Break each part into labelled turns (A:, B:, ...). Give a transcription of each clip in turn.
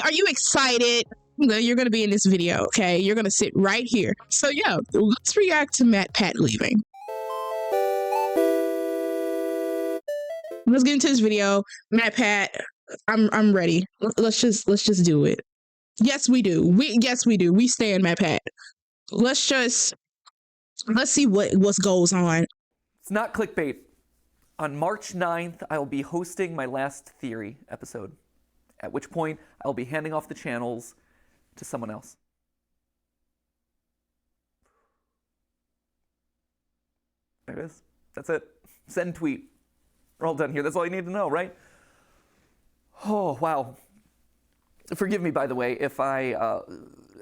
A: are you excited? You're going to be in this video, okay? You're going to sit right here. So yeah, let's react to MatPat leaving. Let's get into this video. MatPat, I'm ready. Let's just do it. Yes, we do. Yes, we do. We stand MatPat. Let's see what goes on.
B: It's not clickbait. On March 9th, I will be hosting my last Theory episode, at which point I'll be handing off the channels to someone else. There it is. That's it. Send tweet. We're all done here. That's all you need to know, right? Oh, wow. Forgive me, by the way, if I'm a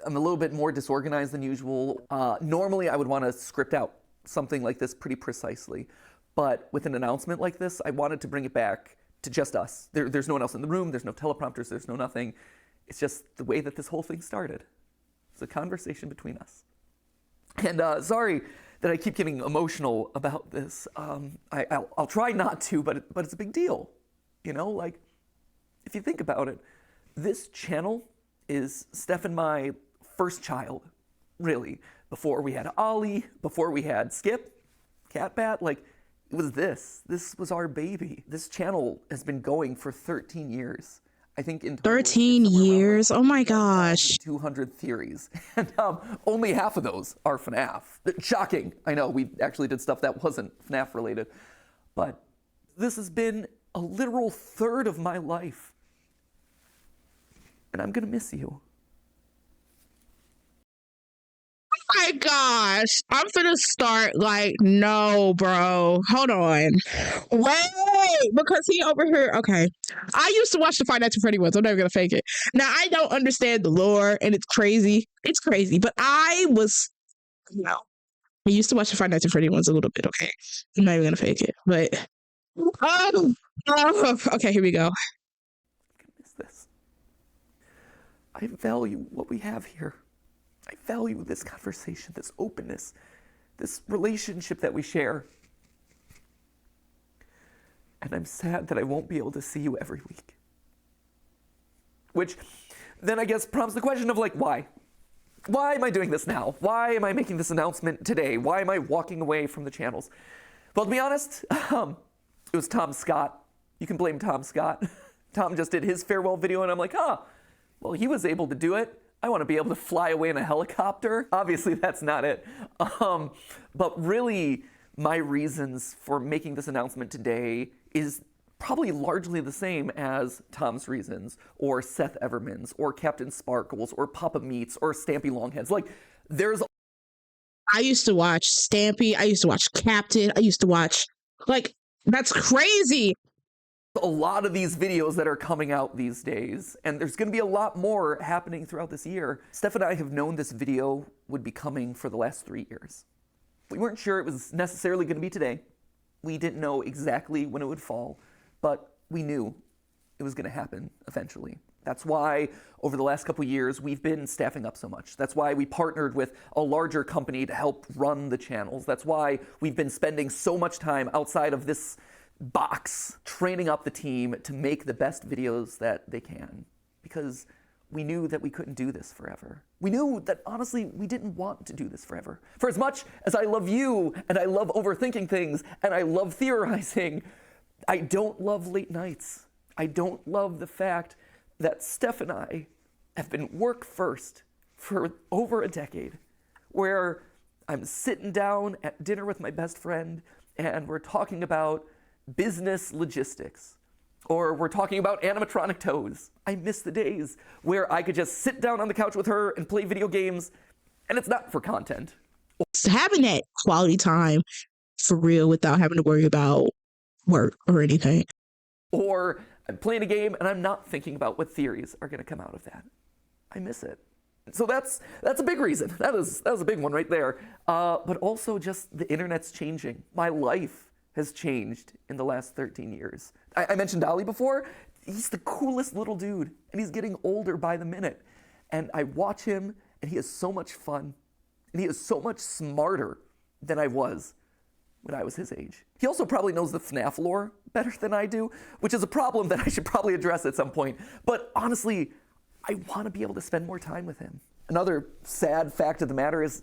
B: little bit more disorganized than usual. Normally, I would want to script out something like this pretty precisely. But with an announcement like this, I wanted to bring it back to just us. There's no one else in the room. There's no teleprompters. There's no nothing. It's just the way that this whole thing started. It's a conversation between us. And sorry that I keep getting emotional about this. I'll try not to, but it's a big deal. You know, like, if you think about it, this channel is Steph and my first child, really. Before we had Ollie, before we had Skip, CatPat, like, it was this. This was our baby. This channel has been going for 13 years. I think in
A: 13 years. Like, oh my gosh.
B: 200 theories. And only half of those are FNAF. Shocking. I know, we actually did stuff that wasn't FNAF related. But this has been a literal third of my life. And I'm gonna miss you.
A: Oh my gosh. I'm gonna start like, no, bro. Hold on. Wait, because he over here. Okay. I used to watch the Five Nights at Freddy ones. I'm never gonna fake it. Now I don't understand the lore and it's crazy. It's crazy. But I used to watch the Five Nights at Freddy ones a little bit, okay? I'm not even gonna fake it. But okay, here we go.
B: I miss this. I value what we have here. I value this conversation, this openness, this relationship that we share. And I'm sad that I won't be able to see you every week. Which then I guess prompts the question of like, why? Why am I doing this now? Why am I making this announcement today? Why am I walking away from the channels? Well, to be honest, it was Tom Scott. You can blame Tom Scott. Tom just did his farewell video and I'm like, well, he was able to do it. I want to be able to fly away in a helicopter. Obviously, that's not it. But really, my reasons for making this announcement today is probably largely the same as Tom's reasons, or Seth Everman's, or Captain Sparkles, or Papa Meats, or Stampy Longheads. Like,
A: I used to watch Stampy. I used to watch Captain. I used to watch, like, that's crazy.
B: A lot of these videos that are coming out these days, and there's going to be a lot more happening throughout this year. Steph and I have known this video would be coming for the last 3 years. We weren't sure it was necessarily going to be today. We didn't know exactly when it would fall, but we knew it was going to happen eventually. That's why over the last couple years, we've been staffing up so much. That's why we partnered with a larger company to help run the channels. That's why we've been spending so much time outside of this box training up the team to make the best videos that they can, because we knew that we couldn't do this forever. We knew that honestly we didn't want to do this forever. For as much as I love you and I love overthinking things and I love theorizing, I don't love late nights. I don't love the fact that Steph and I have been work first for over a decade, where I'm sitting down at dinner with my best friend and we're talking about business logistics, or we're talking about animatronic toes. I miss the days where I could just sit down on the couch with her and play video games, and it's not for content.
A: Having that quality time for real without having to worry about work or anything.
B: Or I'm playing a game and I'm not thinking about what theories are going to come out of that. I miss it. So that's a big reason. That was a big one right there. But also just the internet's changing. My life has changed in the last 13 years. I mentioned Ollie before. He's the coolest little dude, and he's getting older by the minute. And I watch him, and he is so much fun, and he is so much smarter than I was when I was his age. He also probably knows the FNAF lore better than I do, which is a problem that I should probably address at some point. But honestly, I want to be able to spend more time with him. Another sad fact of the matter is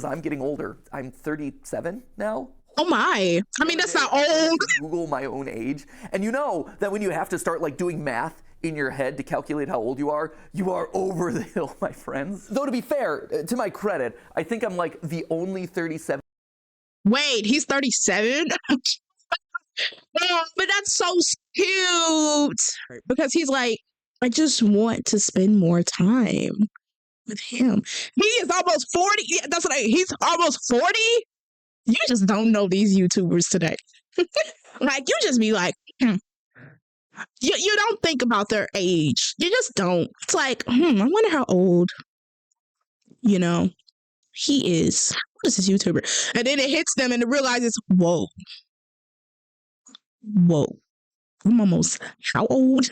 B: I'm getting older. I'm 37 now.
A: Oh my. I mean, that's not old.
B: Google my own age. And you know that when you have to start like doing math in your head to calculate how old you are over the hill, my friends. Though to be fair, to my credit, I think I'm like the only 37.
A: Wait, he's 37? Oh, but that's so cute. Because he's like, I just want to spend more time with him. He is almost 40. Yeah, that's what he's almost 40. You just don't know these YouTubers today. Like, you just be like, you don't think about their age. You just don't. It's like, I wonder how old, he is. What is this YouTuber? And then it hits them and it realizes, whoa. I'm almost, how old?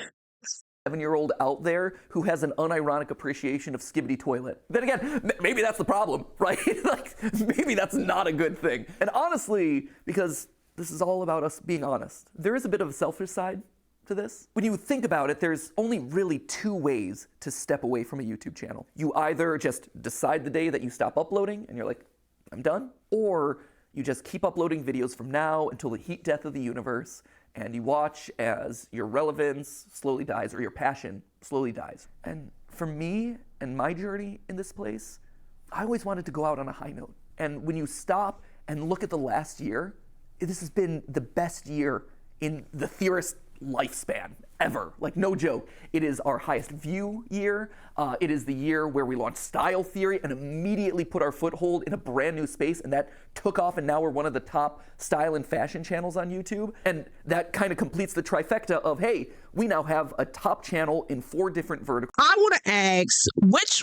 B: 7-year-old out there who has an unironic appreciation of Skibbity Toilet. Then again, maybe that's the problem, right? Like, maybe that's not a good thing. And honestly, because this is all about us being honest, there is a bit of a selfish side to this. When you think about it, there's only really 2 ways to step away from a YouTube channel. You either just decide the day that you stop uploading and you're like, I'm done, or you just keep uploading videos from now until the heat death of the universe, and you watch as your relevance slowly dies or your passion slowly dies. And for me and my journey in this place, I always wanted to go out on a high note. And when you stop and look at the last year, this has been the best year in the theorist lifespan ever. Like, no joke. It is our highest view year. It is the year where we launched Style Theory and immediately put our foothold in a brand new space, and that took off, and now we're one of the top style and fashion channels on YouTube. And that kind of completes the trifecta of, hey, we now have a top channel in 4 different verticals.
A: I want to ask, which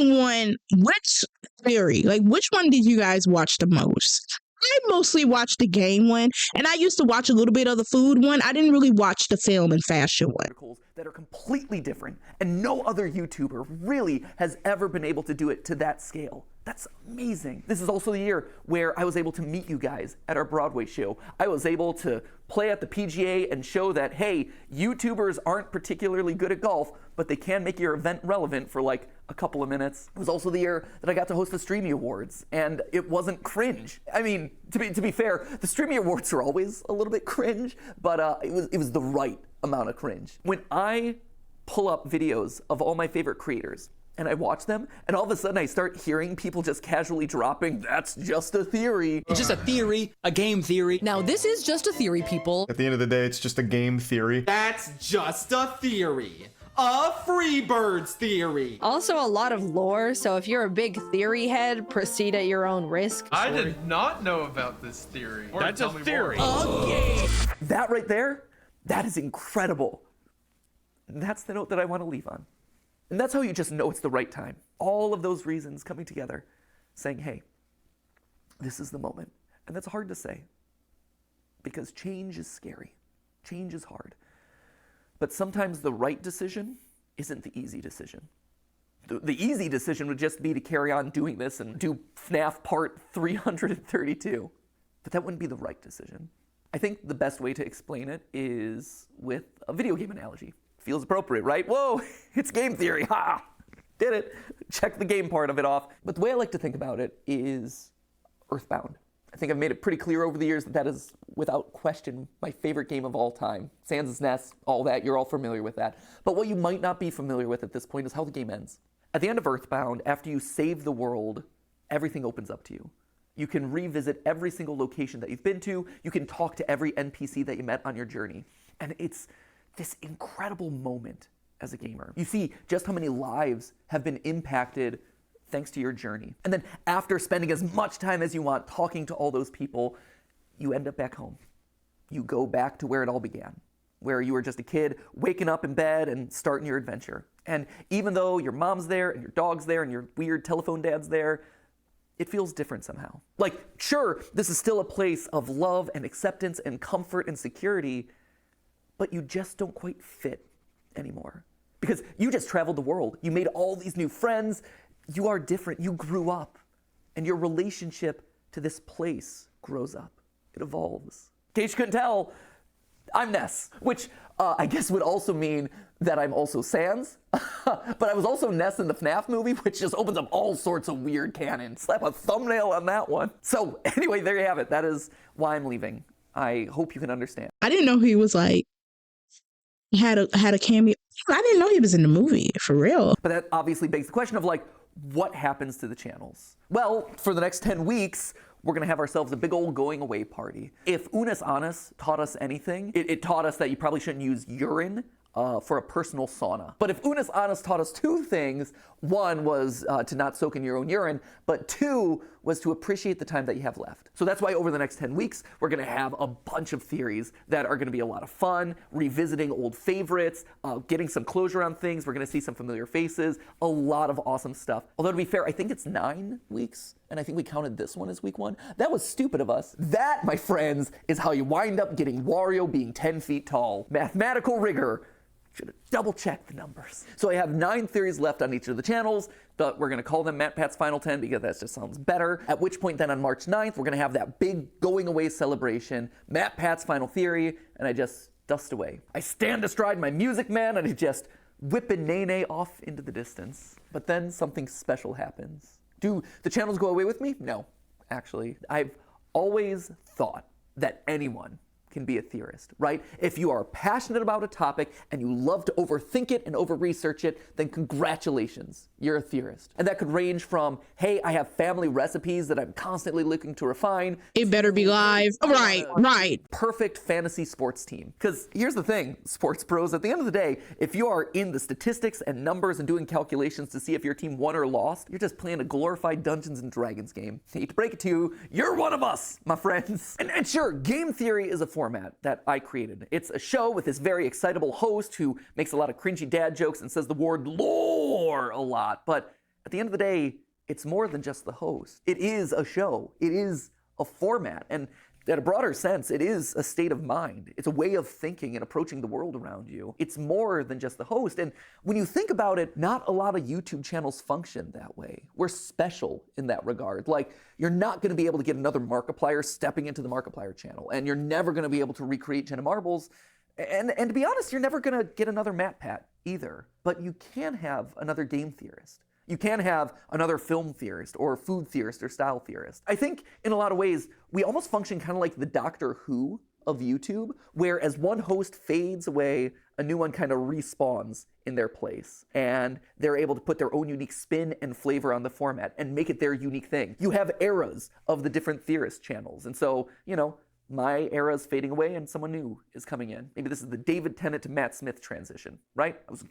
A: theory, like which one did you guys watch the most? I mostly watched the game one, and I used to watch a little bit of the food one. I didn't really watch the film and fashion one.
B: That are completely different, and no other YouTuber really has ever been able to do it to that scale. That's amazing. This is also the year where I was able to meet you guys at our Broadway show. I was able to play at the PGA and show that, hey, YouTubers aren't particularly good at golf, but they can make your event relevant for like a couple of minutes. It was also the year that I got to host the Streamy Awards, and it wasn't cringe. I mean, to be fair, the Streamy Awards are always a little bit cringe, but it was the right amount of cringe. When I pull up videos of all my favorite creators and I watch them, and all of a sudden I start hearing people just casually dropping, that's just a theory.
C: It's just a theory, a game theory.
D: Now, this is just a theory, people.
E: At the end of the day, it's just a game theory.
C: That's just a theory. A Freebirds theory.
D: Also a lot of lore, so if you're a big theory head, proceed at your own risk.
F: I did not know about this theory.
C: That's a theory.
B: That right there, that is incredible. That's the note that I want to leave on. And that's how you just know it's the right time. All of those reasons coming together, saying, hey, this is the moment. And that's hard to say, because change is scary. Change is hard. But sometimes the right decision isn't the easy decision. The easy decision would just be to carry on doing this and do FNAF part 332. But that wouldn't be the right decision. I think the best way to explain it is with a video game analogy. Feels appropriate, right? Whoa, it's game theory, ha! Did it. Check the game part of it off. But the way I like to think about it is Earthbound. I think I've made it pretty clear over the years that that is, without question, my favorite game of all time. Sans' Nest, all that, you're all familiar with that. But what you might not be familiar with at this point is how the game ends. At the end of Earthbound, after you save the world, everything opens up to you. You can revisit every single location that you've been to. You can talk to every NPC that you met on your journey. And it's this incredible moment as a gamer. You see just how many lives have been impacted thanks to your journey. And then after spending as much time as you want talking to all those people, you end up back home. You go back to where it all began, where you were just a kid waking up in bed and starting your adventure. And even though your mom's there and your dog's there and your weird telephone dad's there, it feels different somehow. Like, sure, this is still a place of love and acceptance and comfort and security, but you just don't quite fit anymore. Because you just traveled the world. You made all these new friends. You are different. You grew up. And your relationship to this place grows up. It evolves. In case you couldn't tell, I'm Ness, which I guess would also mean that I'm also Sans, but I was also Ness in the FNAF movie, which just opens up all sorts of weird canon. Slap a thumbnail on that one. So anyway, there you have it. That is why I'm leaving. I hope you can understand.
A: I didn't know he was like had a cameo. I didn't know he was in the movie for real.
B: But that obviously begs the question of like, what happens to the channels? Well, for the next 10 weeks, we're gonna have ourselves a big old going away party. If Unis Annus taught us anything, it taught us that you probably shouldn't use urine for a personal sauna. But if Unis Annus taught us two things, one was to not soak in your own urine, but two was to appreciate the time that you have left. So that's why over the next 10 weeks, we're gonna have a bunch of theories that are gonna be a lot of fun, revisiting old favorites, getting some closure on things. We're gonna see some familiar faces, a lot of awesome stuff. Although to be fair, I think it's 9 weeks, and I think we counted this one as week 1. That was stupid of us. That, my friends, is how you wind up getting Wario being 10 feet tall. Mathematical rigor. Should have double checked the numbers. So I have 9 theories left on each of the channels, but we're gonna call them MatPat's Final 10 because that just sounds better. At which point then on March 9th, we're gonna have that big going away celebration, MatPat's Final Theory, and I just dust away. I stand astride my Music Man and I just whip a Nene off into the distance. But then something special happens. Do the channels go away with me? No, actually. I've always thought that anyone can be a theorist, right? If you are passionate about a topic and you love to overthink it and over-research it, then congratulations, you're a theorist. And that could range from, hey, I have family recipes that I'm constantly looking to refine.
A: It better be live. Right.
B: Perfect fantasy sports team. Because here's the thing, sports pros, at the end of the day, if you are in the statistics and numbers and doing calculations to see if your team won or lost, you're just playing a glorified Dungeons and Dragons game. I hate to break it to you, you're one of us, my friends. And sure, game theory is a format that I created. It's a show with this very excitable host who makes a lot of cringy dad jokes and says the word lore a lot. But at the end of the day, it's more than just the host. It is a show. It is a format. And in a broader sense, it is a state of mind. It's a way of thinking and approaching the world around you. It's more than just the host. And when you think about it, not a lot of YouTube channels function that way. We're special in that regard. Like, you're not going to be able to get another Markiplier stepping into the Markiplier channel. And you're never going to be able to recreate Jenna Marbles. And to be honest, you're never going to get another MatPat either. But you can have another game theorist. You can have another film theorist or food theorist or style theorist. I think in a lot of ways, we almost function kind of like the Doctor Who of YouTube, where as one host fades away, a new one kind of respawns in their place. And they're able to put their own unique spin and flavor on the format and make it their unique thing. You have eras of the different theorist channels. And so, you know, my era is fading away and someone new is coming in. Maybe this is the David Tennant to Matt Smith transition, right? That was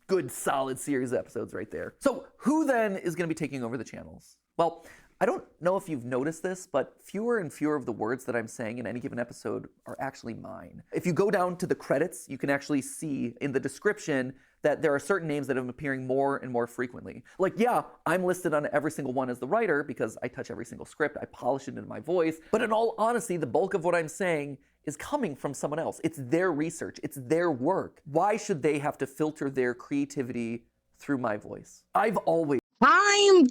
B: good, solid series of episodes right there. So who then is going to be taking over the channels? Well, I don't know if you've noticed this, but fewer and fewer of the words that I'm saying in any given episode are actually mine. If you go down to the credits, you can actually see in the description that there are certain names that have been appearing more and more frequently. Like, yeah, I'm listed on every single one as the writer because I touch every single script, I polish it into my voice, but in all honesty, the bulk of what I'm saying is coming from someone else. It's their research, it's their work. Why should they have to filter their creativity through my voice? I'm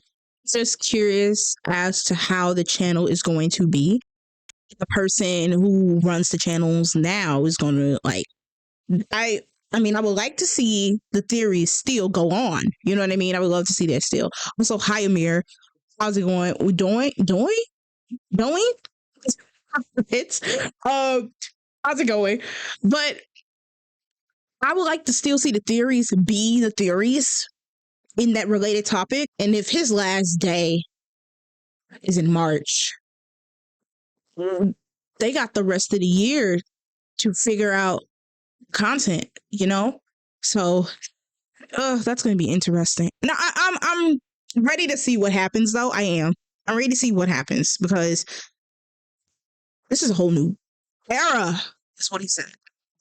A: just curious as to how the channel is going to be. The person who runs the channels now is going to I mean, I would like to see the theories still go on. You know what I mean? I would love to see that still. Also, hi Amir. How's it going? We doing? It's how's it going? But I would like to still see the theories be the theories in that related topic. And if his last day is in March, they got the rest of the year to figure out content, you know? So that's going to be interesting. Now I'm ready to see what happens though. I'm ready to see what happens because this is a whole new era. That's what he said.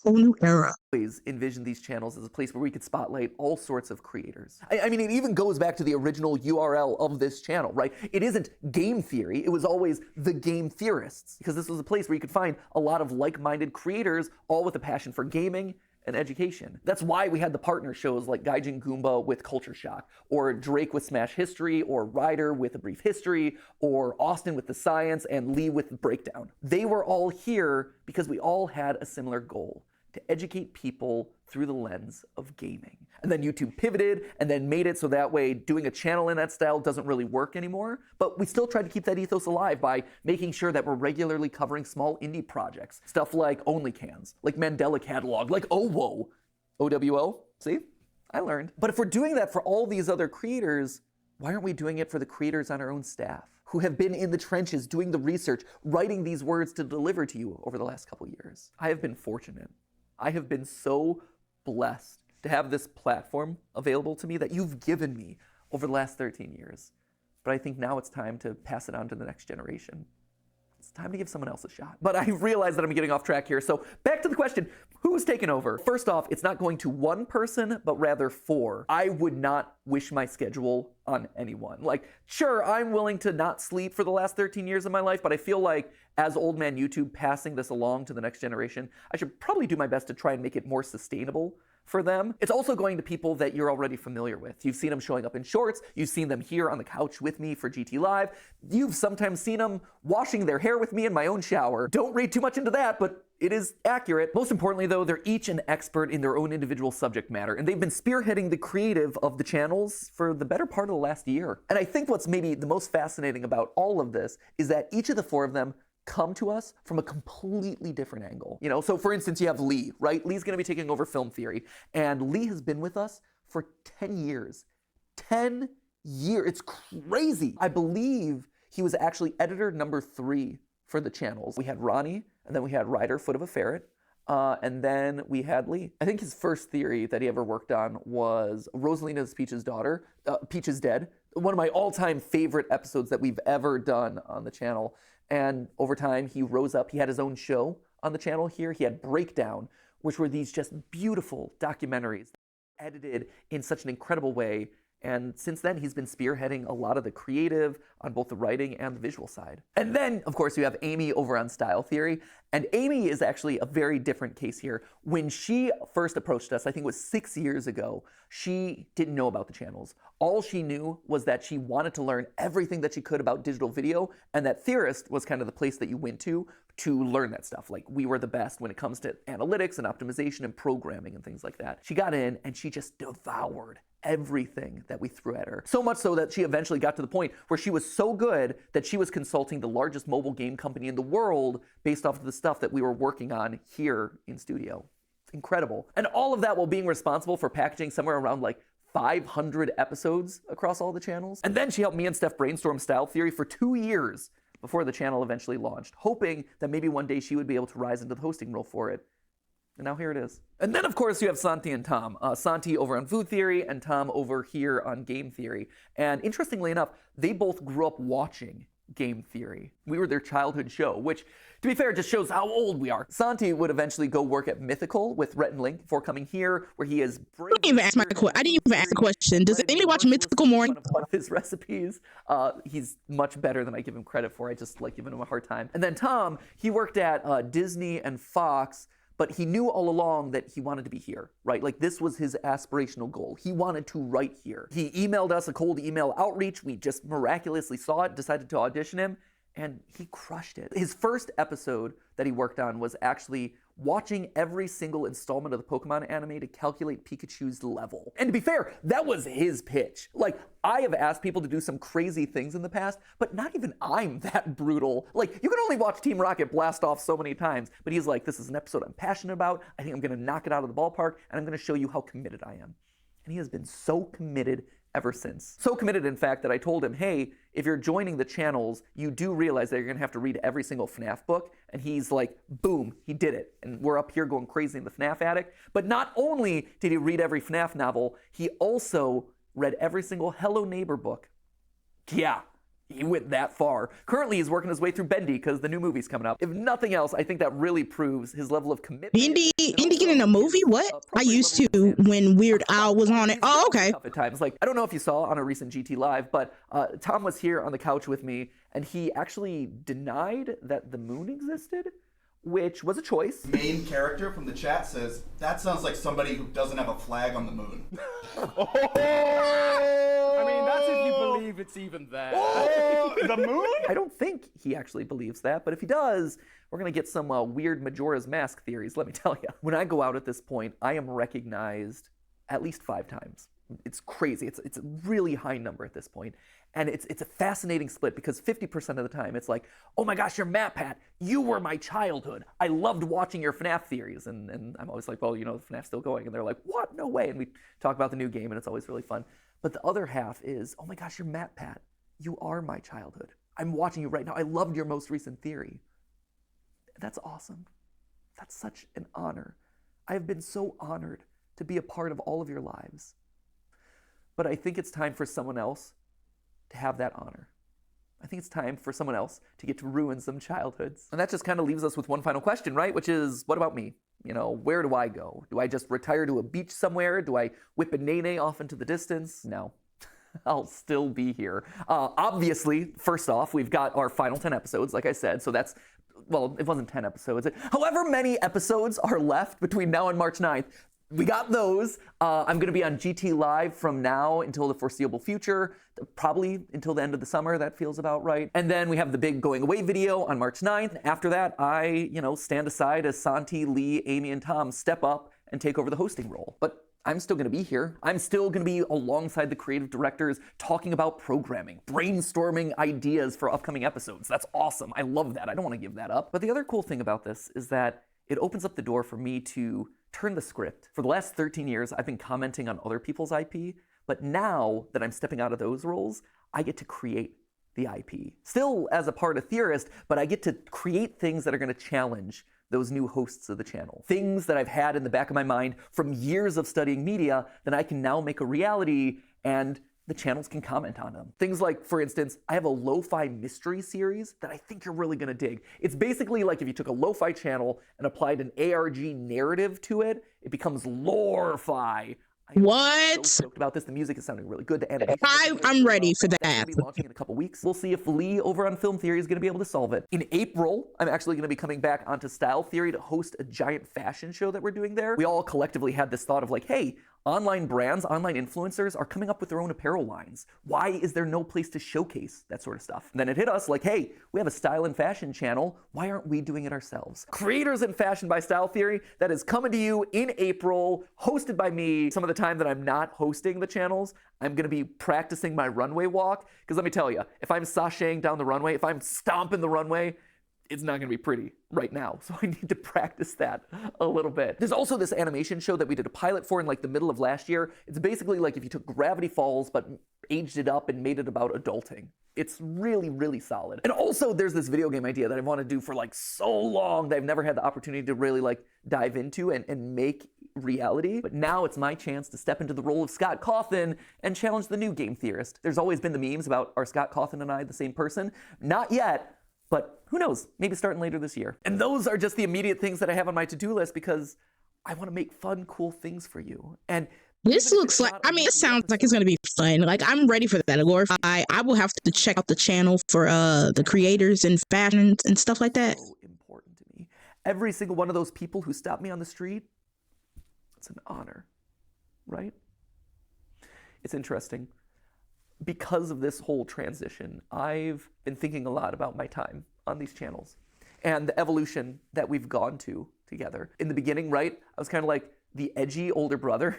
A: Whole new era.
B: Always envision these channels as a place where we could spotlight all sorts of creators. I mean, it even goes back to the original URL of this channel, right? It isn't game theory. It was always the game theorists, because this was a place where you could find a lot of like-minded creators, all with a passion for gaming and education. That's why we had the partner shows like Gaijin Goomba with Culture Shock, or Drake with Smash History, or Ryder with A Brief History, or Austin with The Science, and Lee with The Breakdown. They were all here because we all had a similar goal: to educate people through the lens of gaming. And then YouTube pivoted and then made it so that way doing a channel in that style doesn't really work anymore. But we still try to keep that ethos alive by making sure that we're regularly covering small indie projects. Stuff like OnlyCans, like Mandela Catalog, like OWO. OWO? See? I learned. But if we're doing that for all these other creators, why aren't we doing it for the creators on our own staff who have been in the trenches doing the research, writing these words to deliver to you over the last couple years? I have been fortunate. I have been so blessed to have this platform available to me that you've given me over the last 13 years. But I think now it's time to pass it on to the next generation. It's time to give someone else a shot. But I realize that I'm getting off track here. So back to the question, who's taken over? First off, it's not going to one person, but rather 4. I would not wish my schedule on anyone. Like, sure, I'm willing to not sleep for the last 13 years of my life, but I feel like as old man YouTube passing this along to the next generation, I should probably do my best to try and make it more sustainable for them. It's also going to people that you're already familiar with. You've seen them showing up in shorts. You've seen them here on the couch with me for GT Live. You've sometimes seen them washing their hair with me in my own shower. Don't read too much into that, but it is accurate. Most importantly though, they're each an expert in their own individual subject matter, and they've been spearheading the creative of the channels for the better part of the last year. And I think what's maybe the most fascinating about all of this is that each of the 4 of them come to us from a completely different angle. You know, so for instance, you have Lee, right? Lee's gonna be taking over Film Theory, and Lee has been with us for 10 years. 10 years, it's crazy. I believe he was actually editor number 3 for the channels. We had Ronnie, and then we had Ryder, Foot of a Ferret, and then we had Lee. I think his first theory that he ever worked on was Rosalina's Peach's daughter, Peach is Dead, one of my all-time favorite episodes that we've ever done on the channel. And over time, he rose up. He had his own show on the channel here. He had Breakdown, which were these just beautiful documentaries edited in such an incredible way. And since then, he's been spearheading a lot of the creative on both the writing and the visual side. And then, of course, you have Amy over on Style Theory. And Amy is actually a very different case here. When she first approached us, I think it was 6 years ago, she didn't know about the channels. All she knew was that she wanted to learn everything that she could about digital video, and that Theorist was kind of the place that you went to learn that stuff. Like, we were the best when it comes to analytics and optimization and programming and things like that. She got in and she just devoured everything that we threw at her. So much so that she eventually got to the point where she was so good that she was consulting the largest mobile game company in the world based off of the stuff that we were working on here in studio. It's incredible. And all of that while being responsible for packaging somewhere around like 500 episodes across all the channels. And then she helped me and Steph brainstorm Style Theory for 2 years before the channel eventually launched, hoping that maybe one day she would be able to rise into the hosting role for it. And now here it is. And then, of course, you have Santi and Tom. Santi over on Food Theory and Tom over here on Game Theory. And interestingly enough, they both grew up watching Game Theory. We were their childhood show, which, to be fair, just shows how old we are. Santi would eventually go work at Mythical with Rhett and Link before coming here, where he is
A: I didn't even ask the question. Does anybody watch Mythical Morning?
B: One of his recipes. He's much better than I give him credit for. I just like giving him a hard time. And then Tom, he worked at Disney and Fox, but he knew all along that he wanted to be here, right? Like, this was his aspirational goal. He wanted to write here. He emailed us a cold email outreach. We just miraculously saw it, decided to audition him, and he crushed it. His first episode that he worked on was actually watching every single installment of the Pokemon anime to calculate Pikachu's level. And to be fair, that was his pitch. Like, I have asked people to do some crazy things in the past, but not even I'm that brutal. Like, you can only watch Team Rocket blast off so many times, but he's like, this is an episode I'm passionate about. I think I'm gonna knock it out of the ballpark, and I'm gonna show you how committed I am. And he has been so committed ever since. So committed, in fact, that I told him, hey, if you're joining the channels, you do realize that you're gonna have to read every single FNAF book. And he's like, boom, he did it. And we're up here going crazy in the FNAF attic. But not only did he read every FNAF novel, he also read every single Hello Neighbor book. Yeah, he went that far. Currently, he's working his way through Bendy because the new movie's coming up. If nothing else, I think that really proves his level of commitment.
A: Indy getting a movie? What? I used to when Weird Al was on it. Oh, okay.
B: Tough at times. Like, I don't know if you saw on a recent GT Live, but Tom was here on the couch with me, and he actually denied that the moon existed, which was a choice.
G: Main character from the chat says, that sounds like somebody who doesn't have a flag on the moon.
H: I mean, that's if you believe
B: it's even that.
E: Oh, the moon?
B: I don't think he actually believes that, but if he does, we're gonna get some weird Majora's Mask theories, let me tell you. When I go out at this point, I am recognized at least 5 times. It's crazy. It's a really high number at this point. And it's a fascinating split because 50% of the time it's like, oh my gosh, you're MatPat. You were my childhood. I loved watching your FNAF theories. And I'm always like, well, you know, FNAF's still going. And they're like, what? No way. And we talk about the new game and it's always really fun. But the other half is, oh my gosh, you're MatPat. You are my childhood. I'm watching you right now. I loved your most recent theory. That's awesome. That's such an honor. I have been so honored to be a part of all of your lives. But I think it's time for someone else to have that honor. I think it's time for someone else to get to ruin some childhoods. And that just kind of leaves us with one final question, right? Which is, what about me? You know, where do I go? Do I just retire to a beach somewhere? Do I whip a nene off into the distance? No. I'll still be here. Obviously, first off, we've got our final 10 episodes, like I said, so that's, well, it wasn't 10 episodes. However many episodes are left between now and March 9th, we got those. I'm going to be on GT Live from now until the foreseeable future, probably until the end of the summer. That feels about right. And then we have the big going away video on March 9th. After that, I, stand aside as Santi, Lee, Amy, and Tom step up and take over the hosting role. But I'm still going to be here. I'm still going to be alongside the creative directors talking about programming, brainstorming ideas for upcoming episodes. That's awesome. I love that. I don't want to give that up. But the other cool thing about this is that it opens up the door for me to turn the script. For the last 13 years, I've been commenting on other people's IP, but now that I'm stepping out of those roles, I get to create the IP. Still as a part of Theorist, but I get to create things that are going to challenge those new hosts of the channel. Things that I've had in the back of my mind from years of studying media that I can now make a reality, and the channels can comment on them. Things like, for instance, I have a lo-fi mystery series that I think you're really gonna dig. It's basically like if you took a lo-fi channel and applied an ARG narrative to it, it becomes lore-fi.
A: What?
B: So stoked about this. The music is sounding really good. The animation.
A: I'm ready for that.
B: It's gonna be launching in a couple weeks. We'll see if Lee over on Film Theory is going to be able to solve it. In April, I'm actually going to be coming back onto Style Theory to host a giant fashion show that we're doing there. We all collectively had this thought of like, hey, online brands, online influencers are coming up with their own apparel lines. Why is there no place to showcase that sort of stuff? And then it hit us like, hey, we have a style and fashion channel. Why aren't we doing it ourselves? Creators in Fashion by Style Theory, that is coming to you in April, hosted by me. Some of the time that I'm not hosting the channels, I'm going to be practicing my runway walk. Because let me tell you, if I'm sashaying down the runway, if I'm stomping the runway, it's not going to be pretty right now. So I need to practice that a little bit. There's also this animation show that we did a pilot for in like the middle of last year. It's basically like if you took Gravity Falls but aged it up and made it about adulting. It's really, really solid. And also there's this video game idea that I've wanted to do for like so long that I've never had the opportunity to really like dive into and make reality. But now it's my chance to step into the role of Scott Cawthon and challenge the new game theorist. There's always been the memes about are Scott Cawthon and I the same person? Not yet. But who knows, maybe starting later this year. And those are just the immediate things that I have on my to-do list because I want to make fun, cool things for you. And
A: this looks like, it sounds like it's going to be fun. Like, I'm ready for that. Glorify. I will have to check out the channel for the creators and fashions and stuff like that.
B: So important to me. Every single one of those people who stop me on the street, it's an honor, right? It's interesting. Because of this whole transition, I've been thinking a lot about my time on these channels and the evolution that we've gone to together. In the beginning, right, I was kind of like the edgy older brother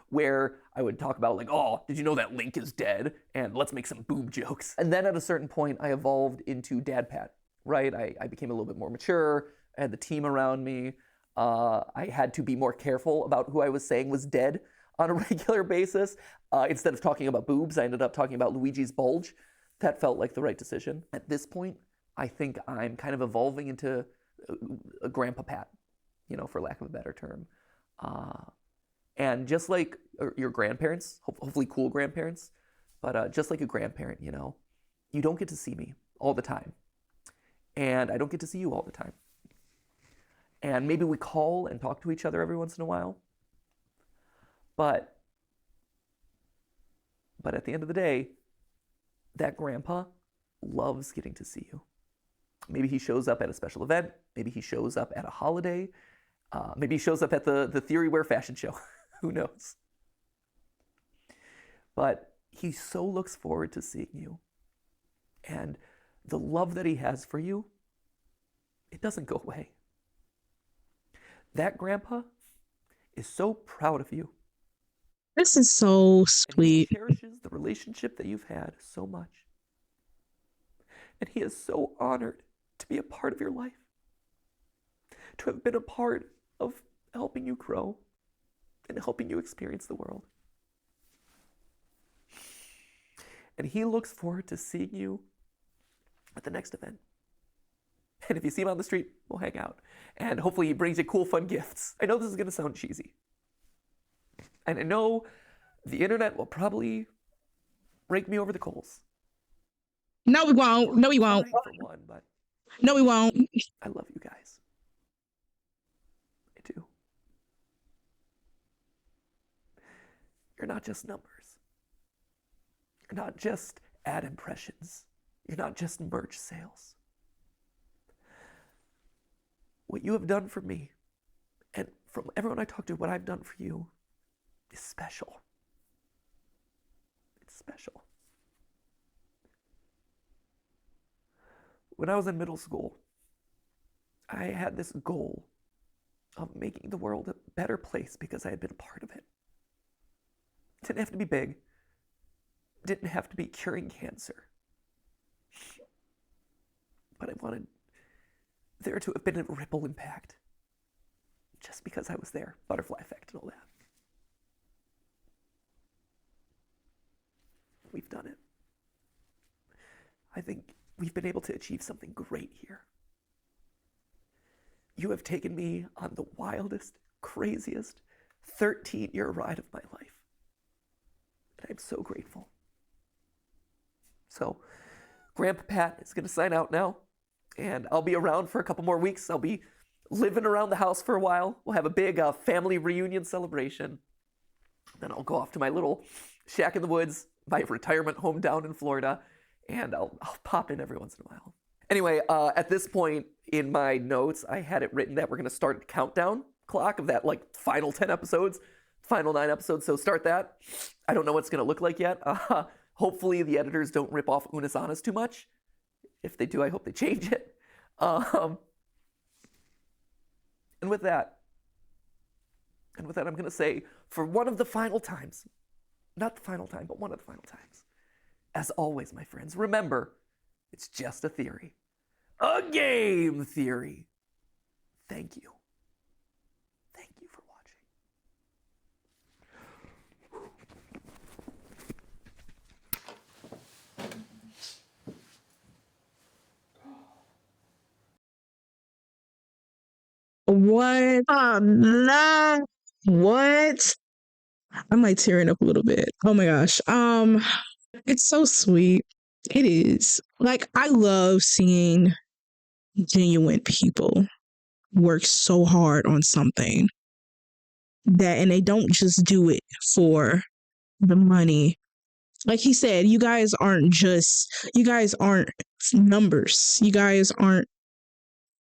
B: where I would talk about like, oh, did you know that Link is dead? And let's make some boob jokes. And then at a certain point, I evolved into Dad Pat, right? I became a little bit more mature. I had the team around me. I had to be more careful about who I was saying was dead on a regular basis. Instead of talking about boobs, I ended up talking about Luigi's bulge. That felt like the right decision. At this point, I think I'm kind of evolving into a grandpa Pat, for lack of a better term. And just like your grandparents, hopefully cool grandparents, but just like a grandparent, you don't get to see me all the time. And I don't get to see you all the time. And maybe we call and talk to each other every once in a while. But at the end of the day, that grandpa loves getting to see you. Maybe he shows up at a special event. Maybe he shows up at a holiday. Maybe he shows up at the Theory Wear fashion show. Who knows? But he so looks forward to seeing you. And the love that he has for you, it doesn't go away. That grandpa is so proud of you.
A: This is so
B: And he
A: sweet.
B: cherishes the relationship that you've had so much. And he is so honored to be a part of your life, to have been a part of helping you grow and helping you experience the world. And he looks forward to seeing you at the next event. And if you see him on the street, we'll hang out. And hopefully he brings you cool, fun gifts. I know this is going to sound cheesy. And I know the internet will probably rake me over the coals.
A: No, we won't. No, we won't.
B: For one, but
A: No, we won't.
B: I love you guys. I do. You're not just numbers. You're not just ad impressions. You're not just merch sales. What you have done for me, and from everyone I talk to, what I've done for you, is special. It's special. When I was in middle school, I had this goal of making the world a better place because I had been a part of it. It didn't have to be big. It didn't have to be curing cancer. But I wanted there to have been a ripple impact just because I was there. Butterfly effect and all that. We've done it. I think we've been able to achieve something great here. You have taken me on the wildest, craziest 13-year ride of my life. And I'm so grateful. So, Grandpa Pat is going to sign out now, and I'll be around for a couple more weeks. I'll be living around the house for a while. We'll have a big family reunion celebration. Then I'll go off to my little shack in the woods, my retirement home down in Florida, and I'll pop in every once in a while. Anyway, at this point in my notes, I had it written that we're going to start the countdown clock of that final 10 episodes, final 9 episodes. So start that. I don't know what it's going to look like yet. Hopefully the editors don't rip off Unis Honest too much. If they do, I hope they change it. And with that, I'm going to say, for one of the final times, not the final time, but one of the final times, as always, my friends, remember, it's just a theory. A game theory. Thank you. Thank you for watching.
A: What? No. What? I'm tearing up a little bit. Oh my gosh. It's so sweet. It is. I love seeing genuine people work so hard on something and they don't just do it for the money. Like he said, you guys aren't numbers. You guys aren't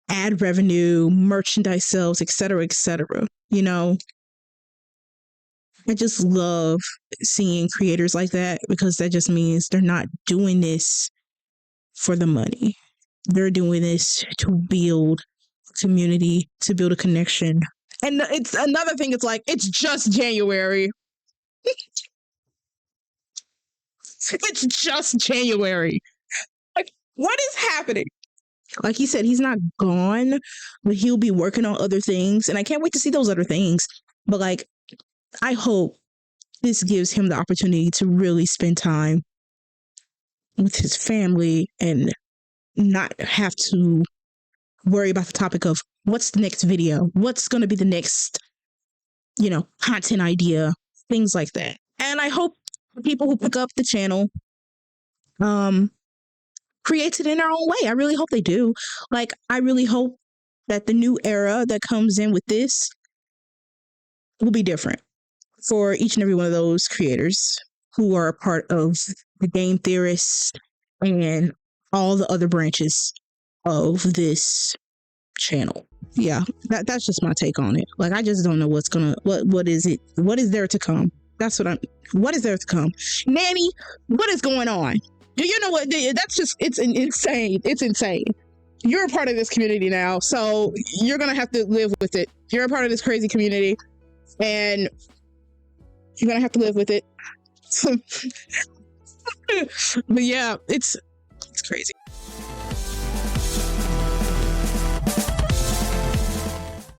A: ad revenue, merchandise sales, etc., etc. I just love seeing creators like that because that just means they're not doing this for the money. They're doing this to build community, to build a connection. And it's another thing, it's just January. It's just January. What is happening? Like he said, he's not gone, but he'll be working on other things. And I can't wait to see those other things. But I hope this gives him the opportunity to really spend time with his family and not have to worry about the topic of what's the next video, what's going to be the next, content idea, things like that. And I hope people who pick up the channel creates it in their own way. I really hope they do. I really hope that the new era that comes in with this will be different for each and every one of those creators who are a part of the game theorists and all the other branches of this channel. Yeah, that's just my take on it. I just don't know what is there to come. What is there to come? Nanny, what is going on? Do you know what? That's just, it's insane. It's insane. You're a part of this community now, so you're gonna have to live with it. You're a part of this crazy community, and you're gonna have to live with it. But yeah, it's crazy.